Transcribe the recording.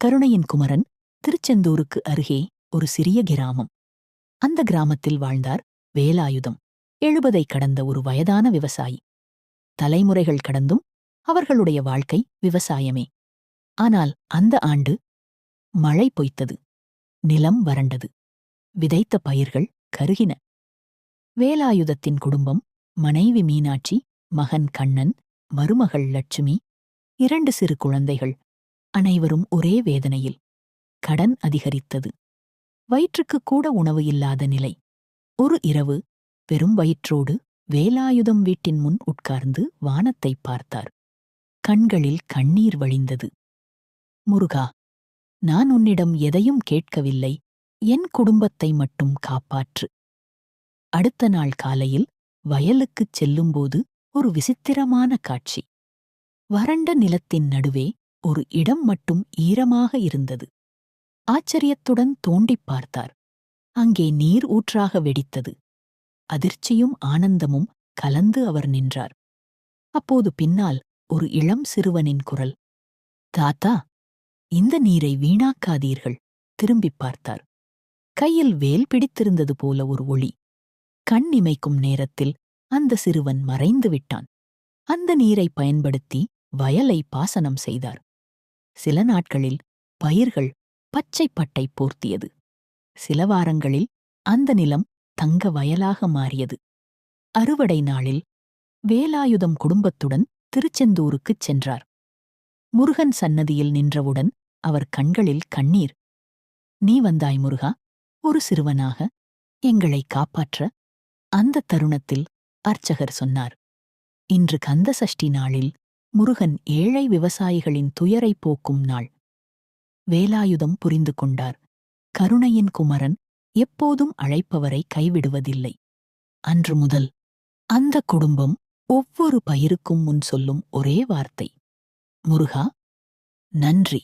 கருணையின் குமரன் திருச்செந்தூருக்கு அருகே ஒரு சிறிய கிராமம். அந்த கிராமத்தில் வாழ்ந்தார் வேலாயுதம். 70 கடந்த ஒரு வயதான விவசாயி. தலைமுறைகள் கடந்தும் அவர்களுடைய வாழ்க்கை விவசாயமே. ஆனால் அந்த ஆண்டு மழை பொய்த்தது. நிலம் வறண்டது. விதைத்த பயிர்கள் கருகின. வேலாயுதத்தின் குடும்பம், மனைவி மீனாட்சி, மகன் கண்ணன், மருமகள் லட்சுமி, 2 சிறு குழந்தைகள், அனைவரும் ஒரே வேதனையில். கடன் அதிகரித்தது. வயிற்றுக்கு கூட உணவு இல்லாத நிலை. ஒரு இரவு வெறும் வயிற்றோடு வேலாயுதம் வீட்டின் முன் உட்கார்ந்து வானத்தை பார்த்தார். கண்களில் கண்ணீர் வழிந்தது. முருகா, நான் உன்னிடம் எதையும் கேட்கவில்லை, என் குடும்பத்தை மட்டும் காப்பாற்று. அடுத்த நாள் காலையில் வயலுக்குச் செல்லும்போது ஒரு விசித்திரமான காட்சி. வறண்ட நிலத்தின் நடுவே ஒரு இடம் மட்டும் ஈரமாக இருந்தது. ஆச்சரியத்துடன் தோண்டிப் பார்த்தார். அங்கே நீர் ஊற்றாக வெடித்தது. அதிர்ச்சியும் ஆனந்தமும் கலந்து அவர் நின்றார். அப்போது பின்னால் ஒரு இளம் சிறுவனின் குரல். தாத்தா, இந்த நீரை வீணாக்காதீர்கள். திரும்பிப் பார்த்தார். கையில் வேல் பிடித்திருந்தது போல ஒரு ஒளி. கண் இமைக்கும் நேரத்தில் அந்த சிறுவன் மறைந்து விட்டான். அந்த நீரை பயன்படுத்தி வயலை பாசனம் செய்தார். சில நாட்களில் பயிர்கள் பச்சை பட்டை போர்த்தியது. சில வாரங்களில் அந்த நிலம் தங்க வயலாக மாறியது. அறுவடை நாளில் வேலாயுதம் குடும்பத்துடன் திருச்செந்தூருக்குச் சென்றார். முருகன் சன்னதியில் நின்றவுடன் அவர் கண்களில் கண்ணீர். நீ வந்தாய் முருகா, ஒரு சிறுவனாக எங்களை காப்பாற்ற. அந்த தருணத்தில் அர்ச்சகர் சொன்னார், இன்று கந்த சஷ்டி நாளில் முருகன் ஏழை விவசாயிகளின் துயரை போக்கும் நாள். வேலாயுதம் புரிந்து கொண்டார். கருணையின் குமரன் எப்போதும் அழைப்பவரை கைவிடுவதில்லை. அன்று முதல் அந்த குடும்பம் ஒவ்வொரு பயிருக்கும் முன் சொல்லும் ஒரே வார்த்தை, முருகா, நன்றி.